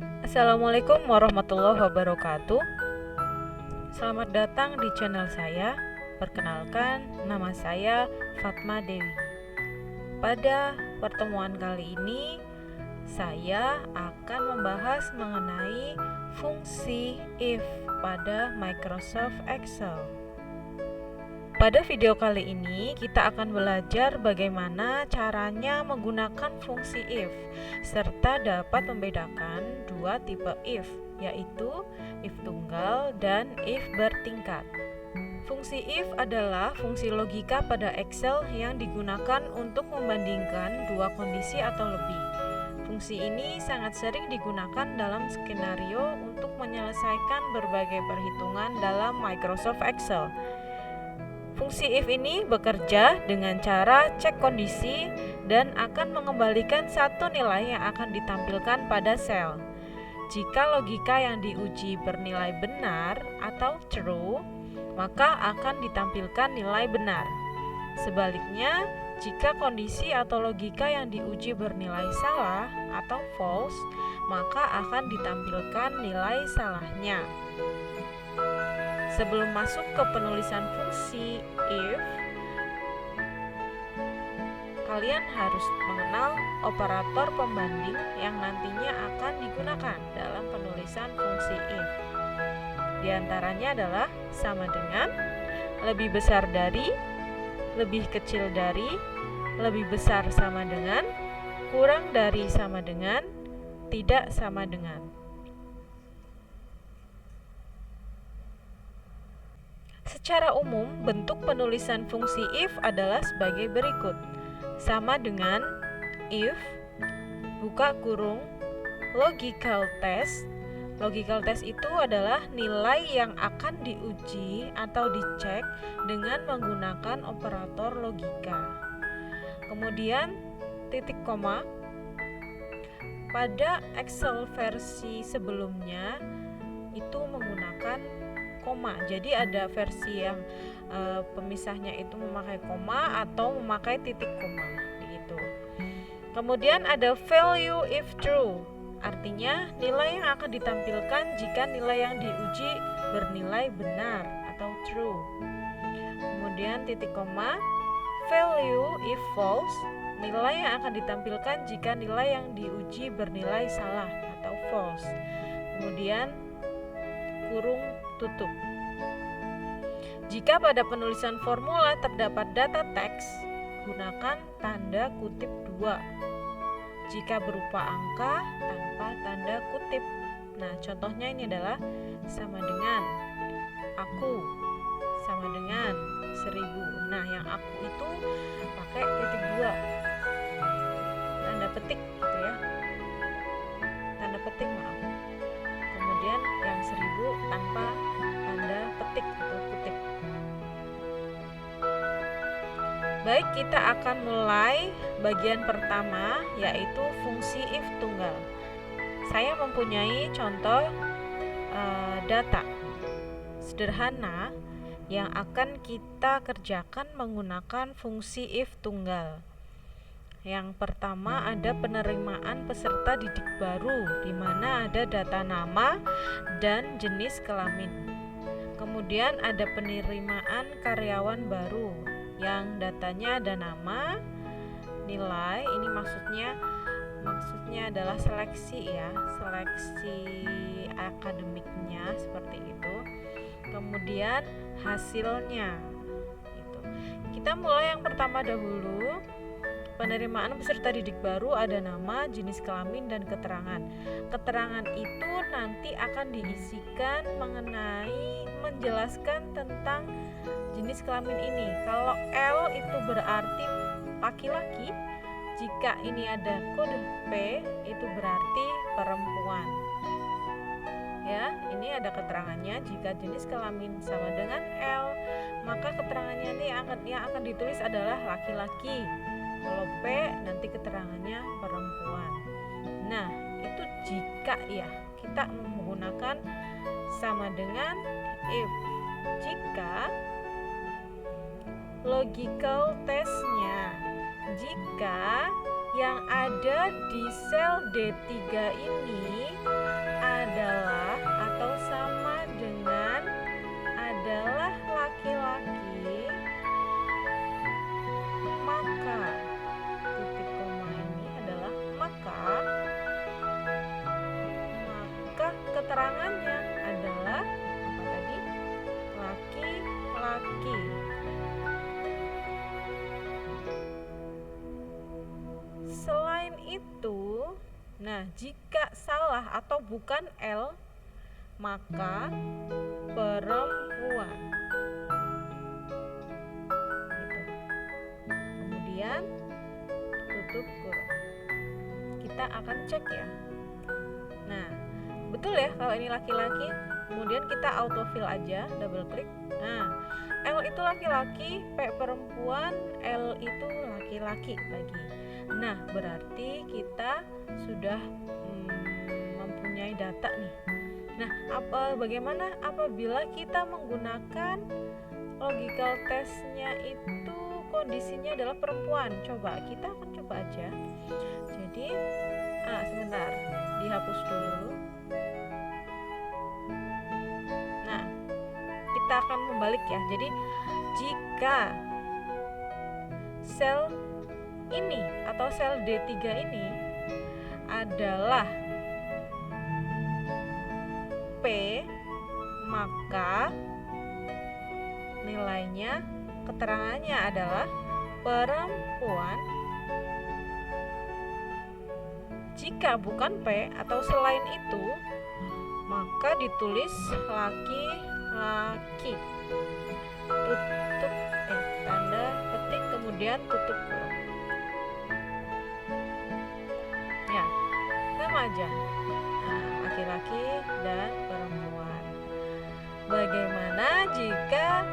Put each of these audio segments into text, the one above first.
Assalamualaikum warahmatullahi wabarakatuh. Selamat datang di channel saya. Perkenalkan, nama saya Fatma Dewi. Pada pertemuan kali ini, saya akan membahas mengenai fungsi if pada Microsoft Excel. Pada video kali ini kita akan belajar bagaimana caranya menggunakan fungsi if serta dapat membedakan dua tipe if, yaitu if tunggal dan if bertingkat. Fungsi if adalah fungsi logika pada Excel yang digunakan untuk membandingkan dua kondisi atau lebih. Fungsi ini sangat sering digunakan dalam skenario untuk menyelesaikan berbagai perhitungan dalam Microsoft Excel. Fungsi if ini bekerja dengan cara cek kondisi dan akan mengembalikan satu nilai yang akan ditampilkan pada sel. Jika logika yang diuji bernilai benar atau true, maka akan ditampilkan nilai benar. Sebaliknya, jika kondisi atau logika yang diuji bernilai salah atau false, maka akan ditampilkan nilai salahnya. Sebelum masuk ke penulisan fungsi if, kalian harus mengenal operator pembanding yang nantinya akan digunakan dalam penulisan fungsi if. Di antaranya adalah sama dengan, lebih besar dari, lebih kecil dari, lebih besar sama dengan, kurang dari sama dengan, tidak sama dengan. Secara umum, bentuk penulisan fungsi if adalah sebagai berikut. Sama dengan if, buka kurung, logical test. Logical test itu adalah nilai yang akan diuji atau dicek dengan menggunakan operator logika. Kemudian titik koma. Pada Excel versi sebelumnya itu menggunakan koma. Jadi ada versi yang pemisahnya itu memakai koma atau memakai titik koma begitu. Kemudian ada value if true. Artinya nilai yang akan ditampilkan jika nilai yang diuji bernilai benar atau true. Kemudian titik koma, value if false. Nilai yang akan ditampilkan jika nilai yang diuji bernilai salah atau false. Kemudian kurung tutup. Jika pada penulisan formula terdapat data teks, gunakan tanda kutip 2. Jika berupa angka, tanpa tanda kutip. Nah, contohnya ini adalah sama dengan aku, sama dengan 1000. Nah, yang aku itu pakai titik 2. Tanda petik gitu ya. Tanda petik, maaf. Kemudian yang 1000 tanpa tanda petik atau kutip. Baik, kita akan mulai bagian pertama, yaitu fungsi if tunggal. Saya mempunyai contoh data sederhana yang akan kita kerjakan menggunakan fungsi if tunggal. Yang pertama ada penerimaan peserta didik baru, di mana ada data nama dan jenis kelamin. Kemudian ada penerimaan karyawan baru, yang datanya ada nama, nilai. Ini maksudnya adalah seleksi ya, seleksi akademiknya seperti itu. Kemudian hasilnya. Gitu. Kita mulai yang pertama dahulu. Penerimaan peserta didik baru ada nama, jenis kelamin, dan keterangan. Keterangan itu nanti akan diisikan menjelaskan tentang jenis kelamin ini. Kalau L itu berarti laki-laki, jika ini ada kode P itu berarti perempuan. Ya, ini ada keterangannya. Jika jenis kelamin sama dengan L, maka keterangannya ini yang akan ditulis adalah laki-laki. Kalau P nanti keterangannya perempuan. Nah, itu jika ya kita menggunakan sama dengan if. Jika logical testnya, jika yang ada di sel D3 ini keterangannya adalah apa tadi? Laki-laki. Selain itu, nah jika salah atau bukan L, maka perempuan. Gitu. Kemudian tutup kurung. Kita akan cek ya. Nah, betul ya kalau ini laki-laki. Kemudian kita autofill aja, double klik. Nah, L itu laki-laki, P perempuan, L itu laki-laki lagi. Nah, berarti kita sudah mempunyai data nih. Nah, bagaimana apabila kita menggunakan logical testnya itu kondisinya adalah perempuan? Coba kita akan coba aja. Jadi, sebentar, dihapus dulu. Nah, kita akan membalik ya. Jadi, jika sel ini atau sel D3 ini adalah P, maka nilainya, keterangannya adalah perempuan. Jika bukan P atau selain itu, maka ditulis laki-laki. Tutup tanda petik, kemudian tutup kurung. Ya, sama aja. Nah, laki-laki dan perempuan. Bagaimana jika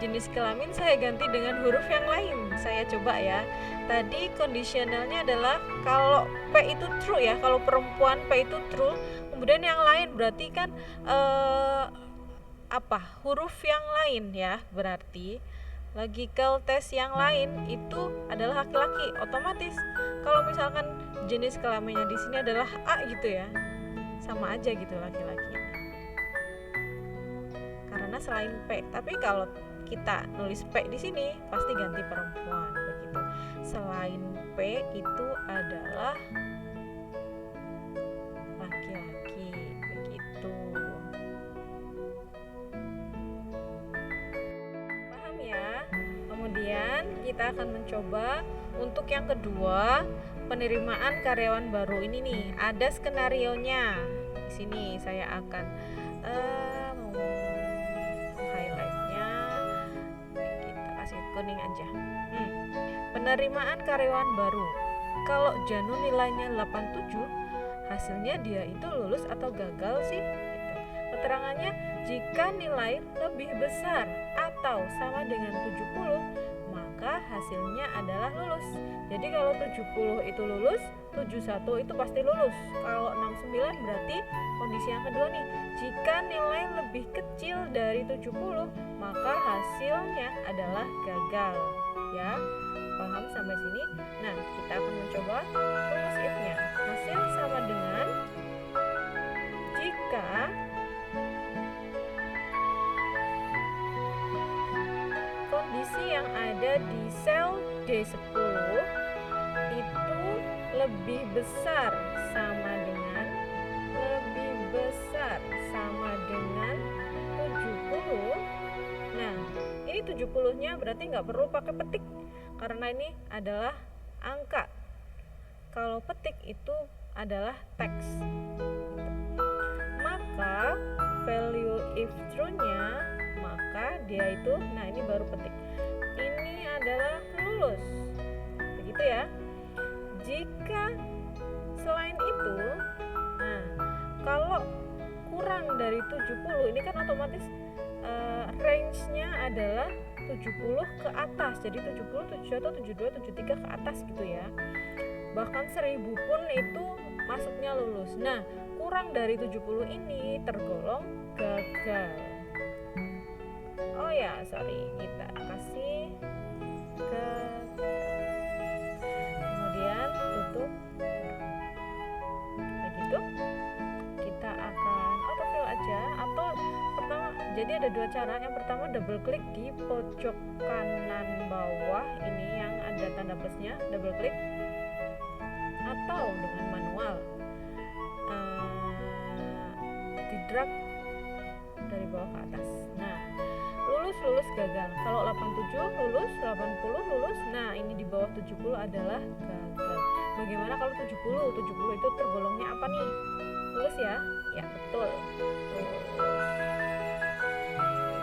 jenis kelamin saya ganti dengan huruf yang lain? Saya coba ya. Tadi kondisionalnya adalah kalau P itu true ya, kalau perempuan P itu true, kemudian yang lain berarti kan huruf yang lain ya, berarti logical test yang lain itu adalah laki-laki. Otomatis kalau misalkan jenis kelaminnya di sini adalah A gitu ya, sama aja gitu laki-laki. Karena selain P, tapi kalau kita nulis P di sini pasti ganti perempuan begitu. Selain P itu adalah laki-laki begitu. Paham ya? Kemudian kita akan mencoba untuk yang kedua, penerimaan karyawan baru ini nih. Ada skenarionya. Di sini saya akan kuning aja. Penerimaan karyawan baru. Kalau Janu nilainya 87, hasilnya dia itu lulus atau gagal sih? Gitu. Keterangannya, jika nilai lebih besar atau sama dengan 70, maka hasilnya adalah lulus. Jadi kalau 70 itu lulus, 71 itu pasti lulus. Kalau 69 berarti kondisi yang kedua nih, jika nilai lebih kecil dari 70, maka hasilnya adalah gagal. Ya, paham sampai sini? Nah, kita akan mencoba rumus if-nya. Hasil sama dengan jika kondisi yang ada di sel D10 itu lebih besar sama dengan 70. Nah, ini 70-nya berarti nggak perlu pakai petik karena ini adalah angka. Kalau petik itu adalah teks. Maka value if true-nya, maka dia itu, nah ini baru petik, ini adalah lulus. Begitu ya. Jika selain itu, nah kalau kurang dari 70, ini kan otomatis range-nya adalah 70 ke atas. Jadi 70, 71, 72, 73 ke atas gitu ya. Bahkan 1000 pun itu masuknya lulus. Nah, kurang dari 70 ini tergolong gagal. Oh ya, sorry, kita kasih kemudian tutup. Begitu. Kita akan autofill aja, atau pertama, jadi ada dua cara. Yang pertama double klik di pojok kanan bawah ini yang ada tanda plusnya, double klik, atau dengan manual di drag dari bawah ke atas. Nah, lulus gagal. Kalau 87 lulus, 80 lulus. Nah, ini di bawah 70 adalah gagal. Bagaimana kalau 70? 70 itu tergolongnya apa nih? Lulus ya? Ya, betul. Lulus.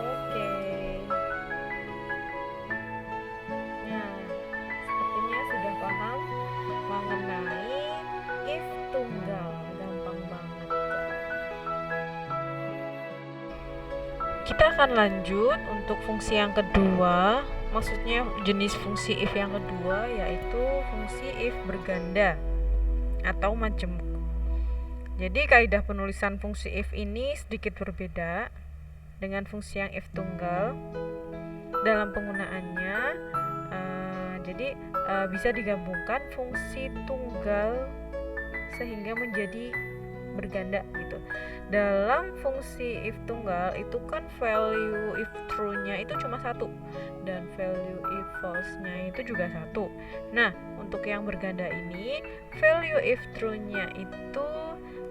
Oke. Nah, sepertinya sudah paham mengenai if tunggal. Gampang banget. Kita akan lanjut untuk fungsi yang kedua. Maksudnya jenis fungsi if yang kedua, yaitu fungsi if berganda atau majemuk. Jadi kaidah penulisan fungsi if ini sedikit berbeda dengan fungsi yang if tunggal dalam penggunaannya. Jadi bisa digabungkan fungsi tunggal sehingga menjadi berganda gitu. Dalam fungsi if tunggal itu kan value if true-nya itu cuma satu dan value if false-nya itu juga satu. Nah, untuk yang berganda ini value if true-nya itu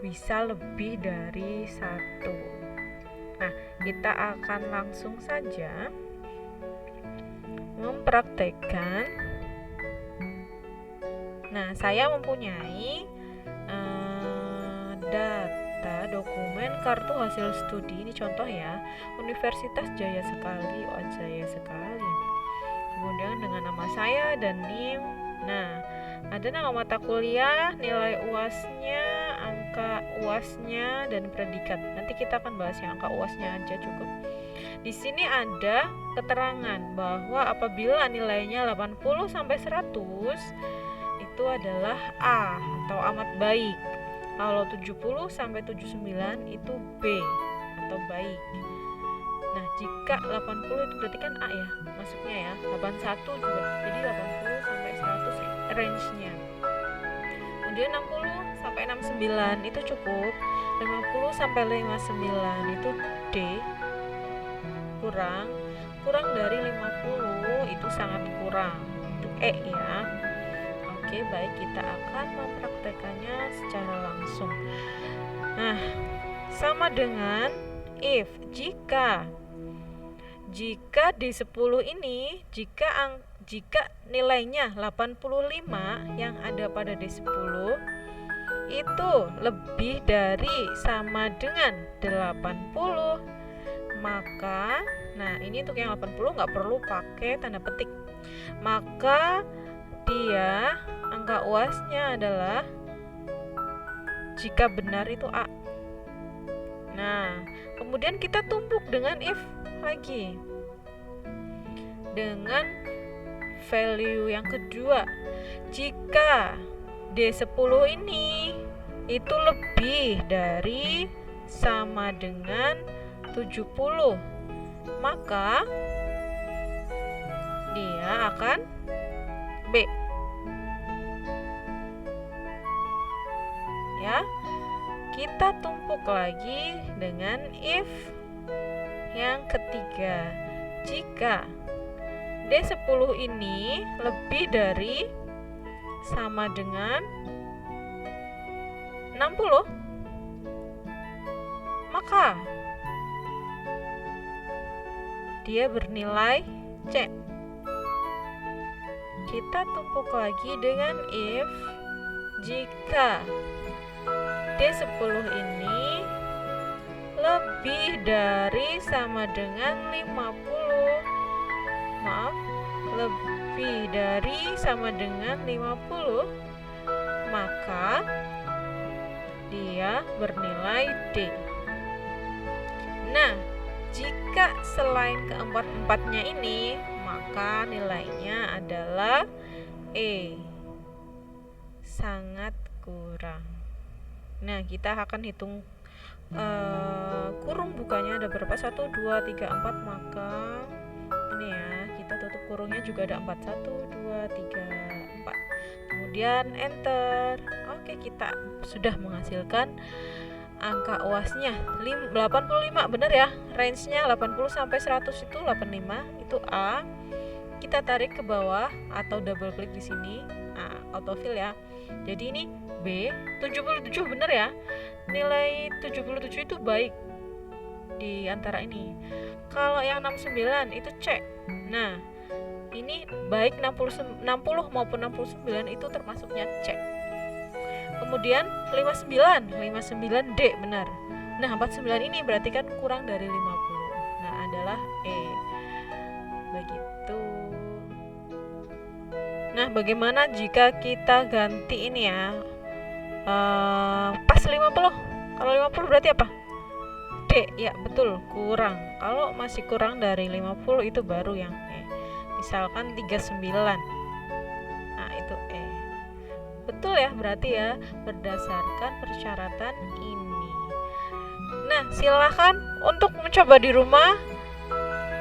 bisa lebih dari satu. Nah, kita akan langsung saja mempraktekkan. Nah, saya mempunyai data dokumen kartu hasil studi. Ini contoh ya, Universitas Jaya Sekali, Jaya Sekali. Kemudian dengan nama saya dan NIM. Nah, ada nama mata kuliah, nilai UAS-nya, angka UAS-nya, dan predikat. Nanti kita akan bahas yang angka UAS-nya aja cukup. Di sini ada keterangan bahwa apabila nilainya 80 sampai 100 itu adalah A atau amat baik. Kalau 70 sampai 79 itu B atau baik. Nah, jika 80 itu berarti kan A ya, masuknya ya. 81 juga. Jadi 80 sampai 100 range-nya. Kemudian 60 sampai 69 itu cukup. 50 sampai 59 itu D. Kurang dari 50 itu sangat kurang. Itu E ya. Oke, baik, kita akan mempraktekannya secara langsung. Nah, sama dengan if jika D10 ini jika nilainya 85 yang ada pada D10 itu lebih dari sama dengan 80, maka nah ini untuk yang 80 nggak perlu pakai tanda petik, maka dia angka UAS-nya adalah jika benar itu A. Nah, kemudian kita tumpuk dengan if lagi dengan value yang kedua. Jika D10 ini itu lebih dari sama dengan 70, maka dia akan B. Ya, kita tumpuk lagi dengan if yang ketiga. Jika D10 ini lebih dari sama dengan 60, maka dia bernilai C. Kita tumpuk lagi dengan if jika D10 ini lebih dari sama dengan 50. Maaf, lebih dari sama dengan 50, maka dia bernilai D. Nah, jika selain keempat-empatnya ini, maka nilainya adalah E. Sangat kurang. Nah, kita akan hitung kurung bukanya ada berapa? 1, 2, 3, 4, maka ini ya, kita tutup kurungnya juga ada 4, 1, 2, 3, 4. Kemudian enter. Oke, kita sudah menghasilkan angka UAS-nya 85, benar ya? Range-nya 80 sampai 100 itu 85, itu A. Kita tarik ke bawah atau double klik di sini. Nah, autofill ya. Jadi ini B. 77 benar ya? Nilai 77 itu baik. di antara ini. Kalau yang 69 itu C. Nah, ini baik 60 maupun 69 itu termasuknya C. Kemudian 59 D, benar. Nah, 49 ini berarti kan kurang dari 50. Nah, adalah E. Begitu. Nah, bagaimana jika kita ganti ini ya? Pas 50. Kalau 50 berarti apa? D. Ya, betul, kurang. Kalau masih kurang dari 50 itu baru yang E. Misalkan 39. Nah, itu E. Betul ya, berarti ya berdasarkan persyaratan ini. Nah, silahkan untuk mencoba di rumah.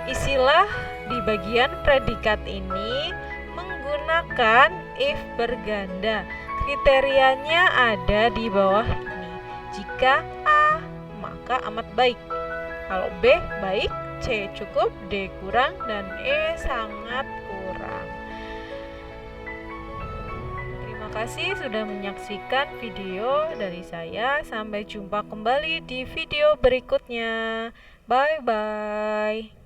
Isilah di bagian predikat ini menggunakan if berganda. Kriterianya ada di bawah ini. Jika A, maka amat baik. Kalau B baik, C cukup, D kurang, dan E sangat kurang. Terima kasih sudah menyaksikan video dari saya. Sampai jumpa kembali di video berikutnya. Bye-bye.